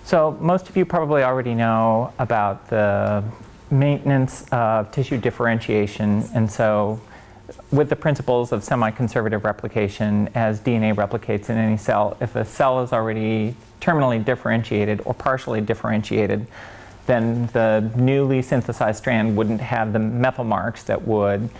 So most of you probably already know about the maintenance of tissue differentiation, and so with the principles of semi-conservative replication, as DNA replicates in any cell, if a cell is already terminally differentiated or partially differentiated, then the newly synthesized strand wouldn't have the methyl marks that would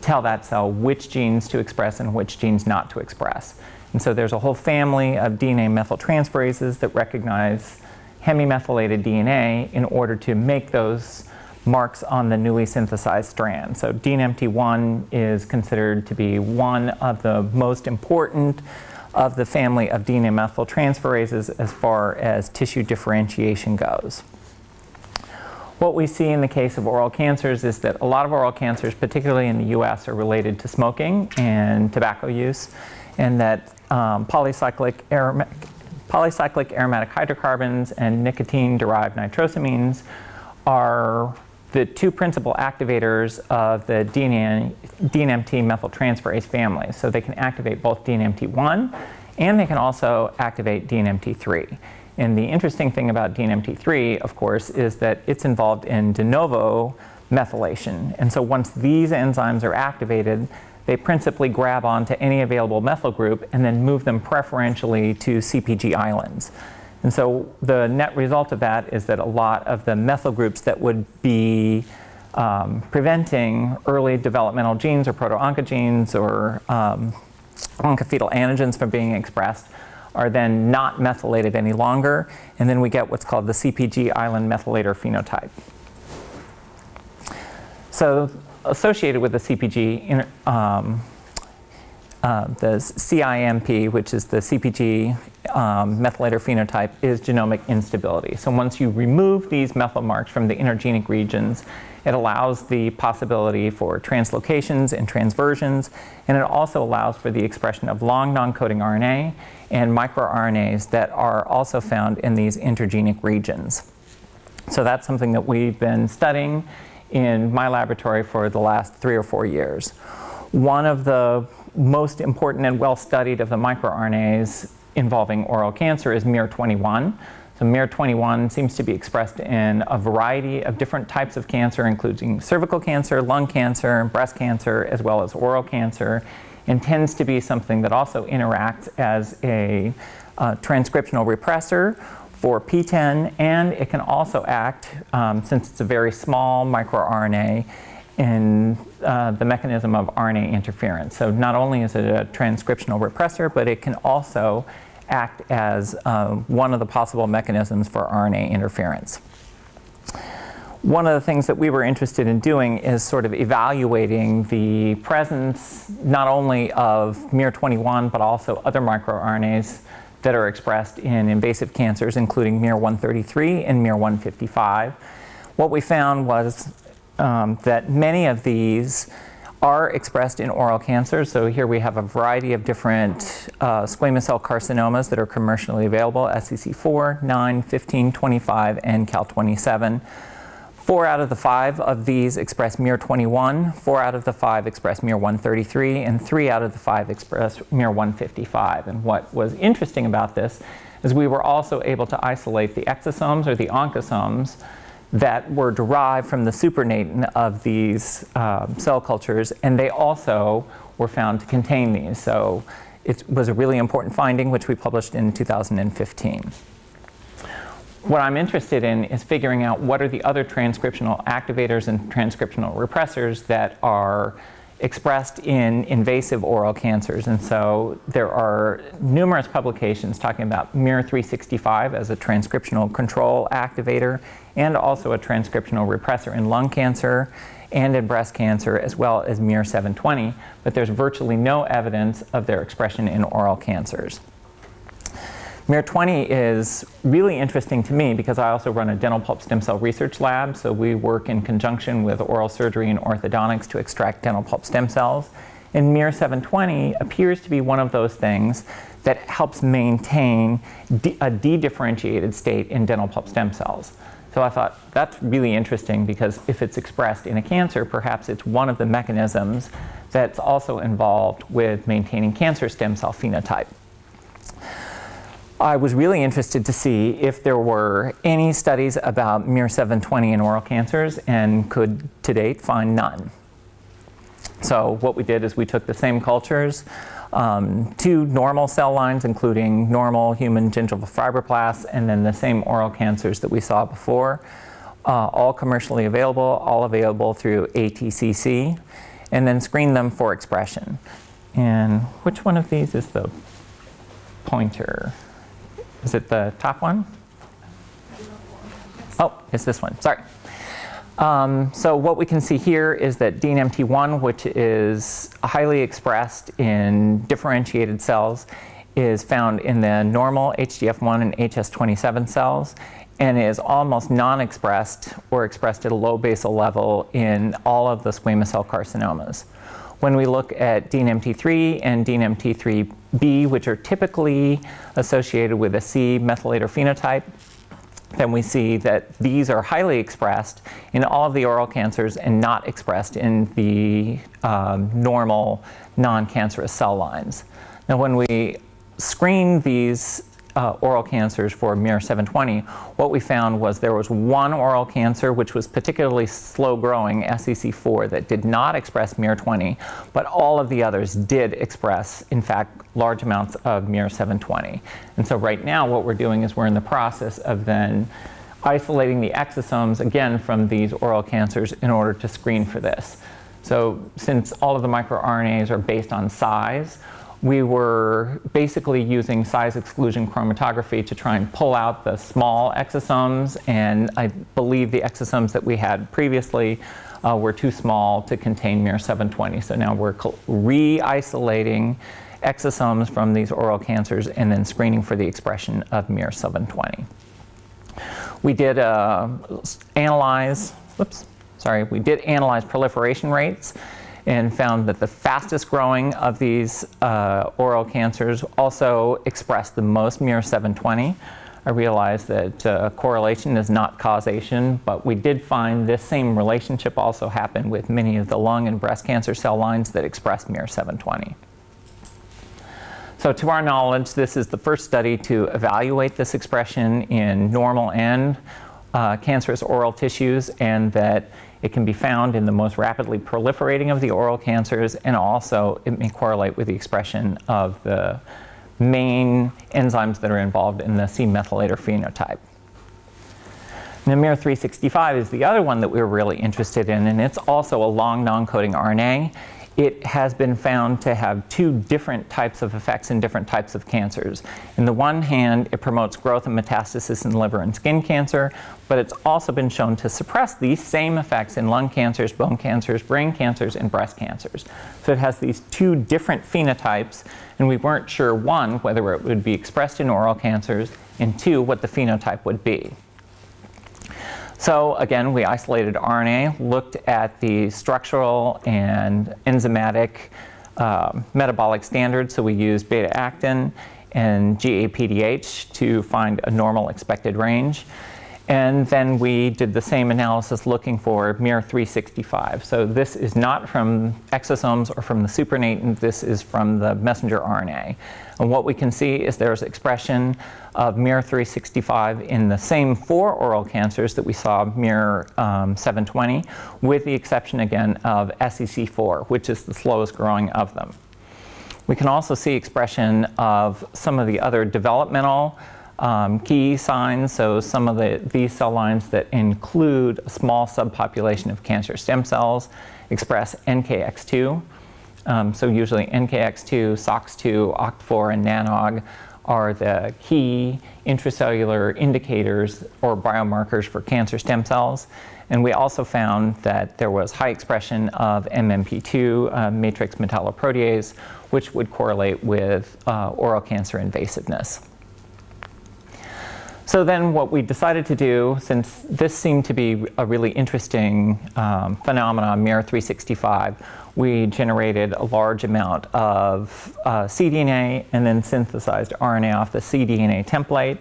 tell that cell which genes to express and which genes not to express. And so there's a whole family of DNA methyltransferases that recognize hemimethylated DNA in order to make those marks on the newly synthesized strand. So DNMT1 is considered to be one of the most important of the family of DNA methyltransferases as far as tissue differentiation goes. What we see in the case of oral cancers is that a lot of oral cancers, particularly in the US, are related to smoking and tobacco use, and that polycyclic aromatic hydrocarbons and nicotine-derived nitrosamines are the two principal activators of the DNMT methyltransferase family. So they can activate both DNMT1 and they can also activate DNMT3. And the interesting thing about DNMT3, of course, is that it's involved in de novo methylation. And so once these enzymes are activated, they principally grab onto any available methyl group and then move them preferentially to CpG islands. And so the net result of that is that a lot of the methyl groups that would be preventing early developmental genes or proto-oncogenes or oncofetal antigens from being expressed are then not methylated any longer, and then we get what's called the CpG island methylator phenotype. So associated with the CpG, the CIMP, which is the CpG methylator phenotype, is genomic instability. So once you remove these methyl marks from the intergenic regions, it allows the possibility for translocations and transversions, and it also allows for the expression of long non-coding RNA and microRNAs that are also found in these intergenic regions. So that's something that we've been studying in my laboratory for the last 3 or 4 years. One of the most important and well-studied of the microRNAs involving oral cancer is miR-21. So miR-21 seems to be expressed in a variety of different types of cancer, including cervical cancer, lung cancer, breast cancer, as well as oral cancer, and tends to be something that also interacts as a transcriptional repressor for PTEN, and it can also act, since it's a very small microRNA, in the mechanism of RNA interference. So not only is it a transcriptional repressor, but it can also act as one of the possible mechanisms for RNA interference. One of the things that we were interested in doing is sort of evaluating the presence not only of miR-21 but also other microRNAs that are expressed in invasive cancers, including miR-133 and miR-155. What we found was that many of these are expressed in oral cancers. So here we have a variety of different squamous cell carcinomas that are commercially available: SCC4, 9, 15, 25, and Cal27. 4 out of the 5 of these express miR-21, 4 out of the 5 express miR-133, and 3 out of the 5 express miR-155. And what was interesting about this is we were also able to isolate the exosomes or the oncosomes that were derived from the supernatant of these cell cultures, and they also were found to contain these. So it was a really important finding, which we published in 2015. What I'm interested in is figuring out what are the other transcriptional activators and transcriptional repressors that are expressed in invasive oral cancers. And so there are numerous publications talking about miR-365 as a transcriptional control activator and also a transcriptional repressor in lung cancer and in breast cancer, as well as miR-720, but there's virtually no evidence of their expression in oral cancers. miR-20 is really interesting to me because I also run a dental pulp stem cell research lab, so we work in conjunction with oral surgery and orthodontics to extract dental pulp stem cells. And miR-720 appears to be one of those things that helps maintain a de-differentiated state in dental pulp stem cells. So I thought that's really interesting because if it's expressed in a cancer, perhaps it's one of the mechanisms that's also involved with maintaining cancer stem cell phenotype. I was really interested to see if there were any studies about miR-720 in oral cancers, and could to date find none. So what we did is we took the same cultures, 2 normal cell lines, including normal human gingival fibroblasts, and then the same oral cancers that we saw before, all commercially available, all available through ATCC, and then screened them for expression. And which one of these is the pointer? Is it the top one? Oh, it's this one, sorry. So what we can see here is that DNMT1, which is highly expressed in differentiated cells, is found in the normal HDF1 and HS27 cells, and is almost non-expressed or expressed at a low basal level in all of the squamous cell carcinomas. When we look at DNMT3 and DNMT3B, which are typically associated with a C methylator phenotype, then we see that these are highly expressed in all of the oral cancers and not expressed in the normal non-cancerous cell lines. Now, when we screen these oral cancers for miR-720, what we found was there was one oral cancer which was particularly slow growing, SEC4, that did not express miR-20, but all of the others did express, in fact, large amounts of miR-720. And so right now what we're doing is we're in the process of then isolating the exosomes, again, from these oral cancers in order to screen for this. So since all of the microRNAs are based on size, we were basically using size exclusion chromatography to try and pull out the small exosomes, and I believe the exosomes that we had previously were too small to contain miR-720. So now we're re-isolating exosomes from these oral cancers and then screening for the expression of miR-720. We did analyze proliferation rates, and found that the fastest growing of these oral cancers also expressed the most miR-720. I realize that correlation is not causation, but we did find this same relationship also happened with many of the lung and breast cancer cell lines that expressed miR-720. So to our knowledge, this is the first study to evaluate this expression in normal and cancerous oral tissues, and that it can be found in the most rapidly proliferating of the oral cancers, and also it may correlate with the expression of the main enzymes that are involved in the C methylator phenotype. Now, miR-365 is the other one that we were really interested in, and it's also a long non-coding RNA. It has been found to have 2 different types of effects in different types of cancers. On the one hand, it promotes growth and metastasis in liver and skin cancer, but it's also been shown to suppress these same effects in lung cancers, bone cancers, brain cancers, and breast cancers. So it has these 2 different phenotypes, and we weren't sure, 1, whether it would be expressed in oral cancers, and 2, what the phenotype would be. So again, we isolated RNA, looked at the structural and enzymatic metabolic standards. So we used beta-actin and GAPDH to find a normal expected range. And then we did the same analysis looking for miR-365. So this is not from exosomes or from the supernatant. This is from the messenger RNA. And what we can see is there's expression of miR-365 in the same 4 oral cancers that we saw miR-720, with the exception again of SEC4, which is the slowest growing of them. We can also see expression of some of the other developmental key signs, so some of these cell lines that include a small subpopulation of cancer stem cells express NKX2. So usually NKX2, SOX2, OCT4, and NANOG are the key intracellular indicators or biomarkers for cancer stem cells. And we also found that there was high expression of MMP2, matrix metalloprotease, which would correlate with oral cancer invasiveness. So then what we decided to do, since this seemed to be a really interesting phenomenon, miR-365, we generated a large amount of cDNA and then synthesized RNA off the cDNA template.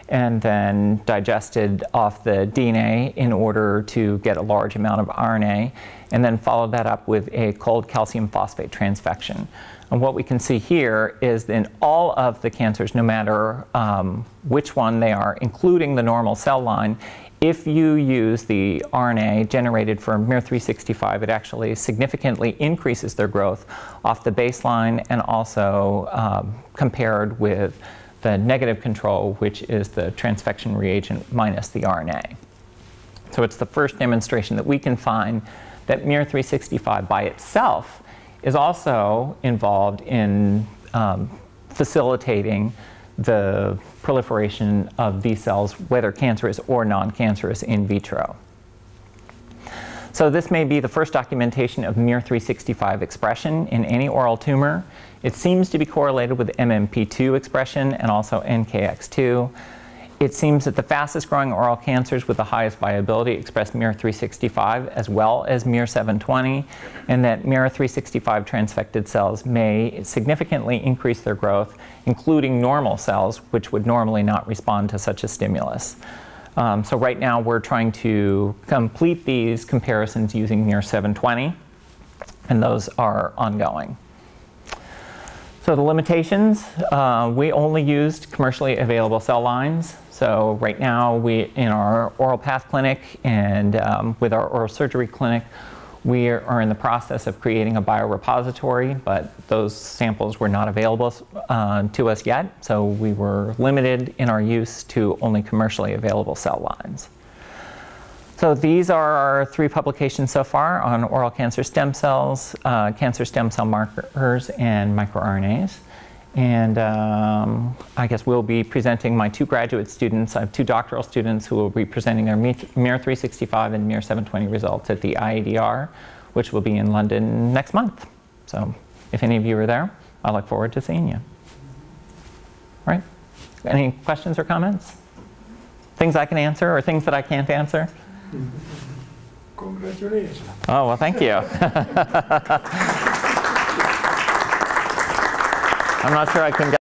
and then digested off the DNA in order to get a large amount of RNA, and then followed that up with a cold calcium phosphate transfection. And what we can see here is in all of the cancers, no matter which one they are, including the normal cell line, if you use the RNA generated from miR-365, it actually significantly increases their growth off the baseline, and also compared with the negative control, which is the transfection reagent minus the RNA. So it's the first demonstration that we can find that miR-365 by itself is also involved in facilitating the proliferation of these cells, whether cancerous or non-cancerous, in vitro. So this may be the first documentation of miR-365 expression in any oral tumor. It seems to be correlated with MMP2 expression and also NKX2. It seems that the fastest growing oral cancers with the highest viability express miR-365 as well as miR-720, and that miR-365 transfected cells may significantly increase their growth, including normal cells, which would normally not respond to such a stimulus. So right now we're trying to complete these comparisons using miR-720, and those are ongoing. So the limitations, we only used commercially available cell lines. So right now, in our oral path clinic and with our oral surgery clinic, we are in the process of creating a biorepository, but those samples were not available to us yet. So we were limited in our use to only commercially available cell lines. So these are our 3 publications so far on oral cancer stem cells, cancer stem cell markers, and microRNAs. And I guess we'll be presenting my 2 graduate students. I have 2 doctoral students who will be presenting their miR-365 and miR-720 results at the IADR, which will be in London next month. So if any of you are there, I look forward to seeing you. All right? Any questions or comments? Things I can answer or things that I can't answer? Congratulations. Oh, well, thank you. I'm not sure I can get